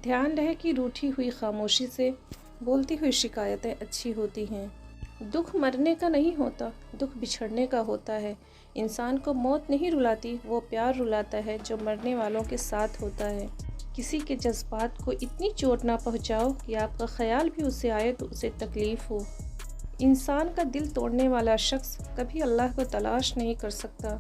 دھیان رہے کہ روٹھی ہوئی خاموشی سے بولتی ہوئی شکایتیں اچھی ہوتی ہیں۔ دکھ مرنے کا نہیں ہوتا، دکھ بچھڑنے کا ہوتا ہے۔ انسان کو موت نہیں رلاتی، وہ پیار رلاتا ہے جو مرنے والوں کے ساتھ ہوتا ہے۔ کسی کے جذبات کو اتنی چوٹ نہ پہنچاؤ کہ آپ کا خیال بھی اسے آئے تو اسے تکلیف ہو۔ انسان کا دل توڑنے والا شخص کبھی اللہ کو تلاش نہیں کر سکتا۔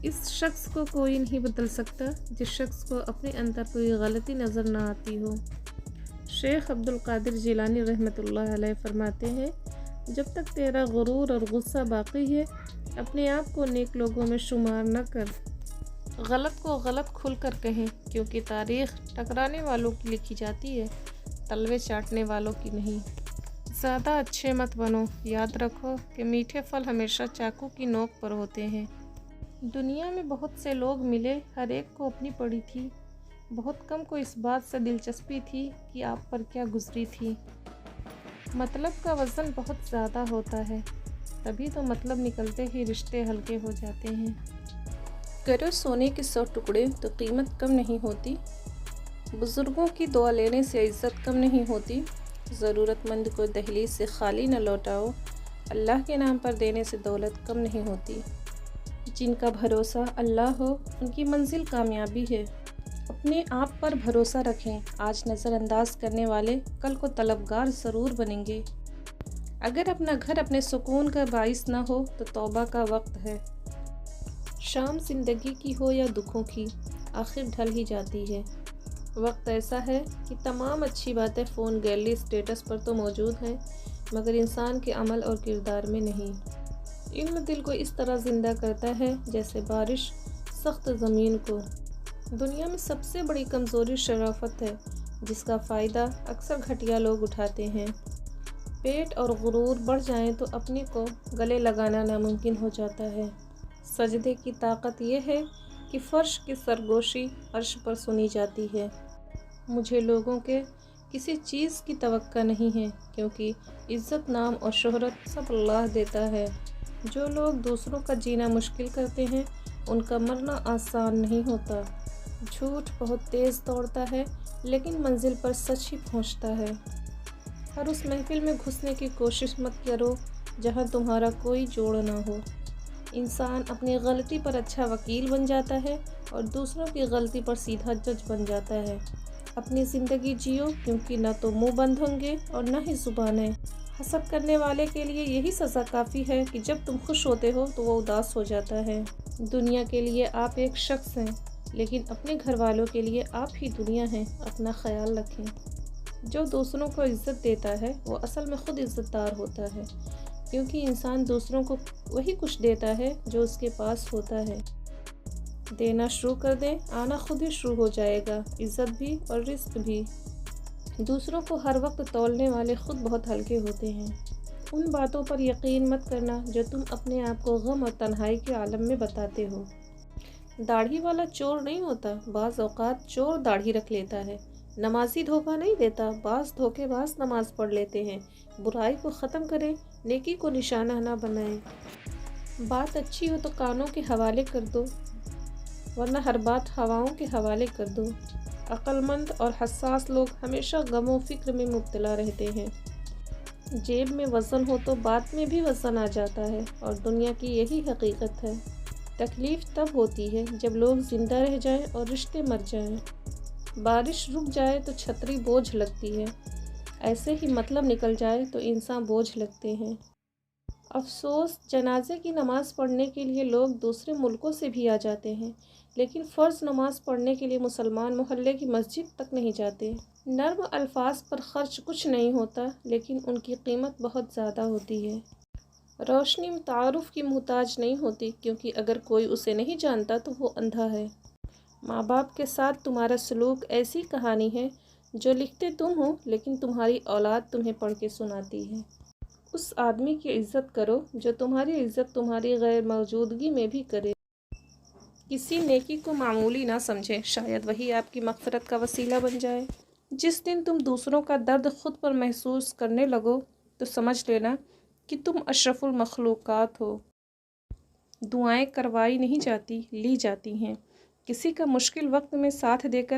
اس شخص کو کوئی نہیں بدل سکتا جس شخص کو اپنے اندر کوئی غلطی نظر نہ آتی ہو۔ شیخ عبد القادر جیلانی رحمۃ اللہ علیہ فرماتے ہیں، جب تک تیرا غرور اور غصہ باقی ہے اپنے آپ کو نیک لوگوں میں شمار نہ کر۔ غلط کو غلط کھل کر کہیں، کیونکہ تاریخ ٹکرانے والوں کی لکھی جاتی ہے، تلوے چاٹنے والوں کی نہیں۔ زیادہ اچھے مت بنو، یاد رکھو کہ میٹھے پھل ہمیشہ چاقو کی نوک پر ہوتے ہیں۔ دنیا میں بہت سے لوگ ملے، ہر ایک کو اپنی پڑی تھی، بہت کم کو اس بات سے دلچسپی تھی کہ آپ پر کیا گزری تھی۔ مطلب کا وزن بہت زیادہ ہوتا ہے، تبھی تو مطلب نکلتے ہی رشتے ہلکے ہو جاتے ہیں۔ کرو سونے کے 100 ٹکڑے تو قیمت کم نہیں ہوتی، بزرگوں کی دعا لینے سے عزت کم نہیں ہوتی، ضرورت مند کو دہلیز سے خالی نہ لوٹاؤ، اللہ کے نام پر دینے سے دولت کم نہیں ہوتی۔ جن کا بھروسہ اللہ ہو ان کی منزل کامیابی ہے۔ اپنے آپ پر بھروسہ رکھیں، آج نظر انداز کرنے والے کل کو طلبگار ضرور بنیں گے۔ اگر اپنا گھر اپنے سکون کا باعث نہ ہو تو توبہ کا وقت ہے۔ شام زندگی کی ہو یا دکھوں کی، آخر ڈھل ہی جاتی ہے۔ وقت ایسا ہے کہ تمام اچھی باتیں فون گیلری اسٹیٹس پر تو موجود ہیں، مگر انسان کے عمل اور کردار میں نہیں۔ علم دل کو اس طرح زندہ کرتا ہے جیسے بارش سخت زمین کو۔ دنیا میں سب سے بڑی کمزوری شرافت ہے، جس کا فائدہ اکثر گھٹیا لوگ اٹھاتے ہیں۔ پیٹ اور غرور بڑھ جائیں تو اپنے کو گلے لگانا ناممکن ہو جاتا ہے۔ سجدے کی طاقت یہ ہے کہ فرش کی سرگوشی عرش پر سنی جاتی ہے۔ مجھے لوگوں کے کسی چیز کی توقع نہیں ہے، کیونکہ عزت، نام اور شہرت سب اللہ دیتا ہے۔ جو لوگ دوسروں کا جینا مشکل کرتے ہیں ان کا مرنا آسان نہیں ہوتا۔ جھوٹ بہت تیز دوڑتا ہے لیکن منزل پر سچ ہی پہنچتا ہے۔ ہر اس محفل میں گھسنے کی کوشش مت کرو جہاں تمہارا کوئی جوڑ نہ ہو۔ انسان اپنی غلطی پر اچھا وکیل بن جاتا ہے اور دوسروں کی غلطی پر سیدھا جج بن جاتا ہے۔ اپنی زندگی جیو، کیونکہ نہ تو منہ بند ہوں گے اور نہ ہی زبانیں۔ حسد کرنے والے کے لیے یہی سزا کافی ہے کہ جب تم خوش ہوتے ہو تو وہ اداس ہو جاتا ہے۔ دنیا کے لیے آپ ایک شخص ہیں، لیکن اپنے گھر والوں کے لیے آپ ہی دنیا ہیں۔ اپنا خیال رکھیں۔ جو دوسروں کو عزت دیتا ہے وہ اصل میں خود عزت دار ہوتا ہے، کیونکہ انسان دوسروں کو وہی کچھ دیتا ہے جو اس کے پاس ہوتا ہے۔ دینا شروع کر دیں، آنا خود ہی شروع ہو جائے گا، عزت بھی اور رزق بھی۔ دوسروں کو ہر وقت تولنے والے خود بہت ہلکے ہوتے ہیں۔ ان باتوں پر یقین مت کرنا جو تم اپنے آپ کو غم اور تنہائی کے عالم میں بتاتے ہو۔ داڑھی والا چور نہیں ہوتا، بعض اوقات چور داڑھی رکھ لیتا ہے۔ نمازی دھوکہ نہیں دیتا، بعض دھوکے باز نماز پڑھ لیتے ہیں۔ برائی کو ختم کریں، نیکی کو نشانہ نہ بنائیں۔ بات اچھی ہو تو کانوں کے حوالے کر دو، ورنہ ہر بات ہواؤں کے حوالے کر دو۔ عقل مند اور حساس لوگ ہمیشہ غم و فکر میں مبتلا رہتے ہیں۔ جیب میں وزن ہو تو بات میں بھی وزن آ جاتا ہے، اور دنیا کی یہی حقیقت ہے۔ تکلیف تب ہوتی ہے جب لوگ زندہ رہ جائیں اور رشتے مر جائیں۔ بارش رک جائے تو چھتری بوجھ لگتی ہے، ایسے ہی مطلب نکل جائے تو انسان بوجھ لگتے ہیں۔ افسوس، جنازے کی نماز پڑھنے کے لیے لوگ دوسرے ملکوں سے بھی آ جاتے ہیں، لیکن فرض نماز پڑھنے کے لیے مسلمان محلے کی مسجد تک نہیں جاتے۔ نرم الفاظ پر خرچ کچھ نہیں ہوتا، لیکن ان کی قیمت بہت زیادہ ہوتی ہے۔ روشنی تعارف کی محتاج نہیں ہوتی، کیونکہ اگر کوئی اسے نہیں جانتا تو وہ اندھا ہے۔ ماں باپ کے ساتھ تمہارا سلوک ایسی کہانی ہے جو لکھتے تم ہو لیکن تمہاری اولاد تمہیں پڑھ کے سناتی ہے۔ اس آدمی کی عزت کرو جو تمہاری عزت تمہاری غیر موجودگی میں بھی کرے۔ کسی نیکی کو معمولی نہ سمجھیں، شاید وہی آپ کی مغفرت کا وسیلہ بن جائے۔ جس دن تم دوسروں کا درد خود پر محسوس کرنے لگو تو سمجھ لینا کہ تم اشرف المخلوقات ہو۔ دعائیں کروائی نہیں جاتی، لی جاتی ہیں۔ کسی کا مشکل وقت میں ساتھ دے کر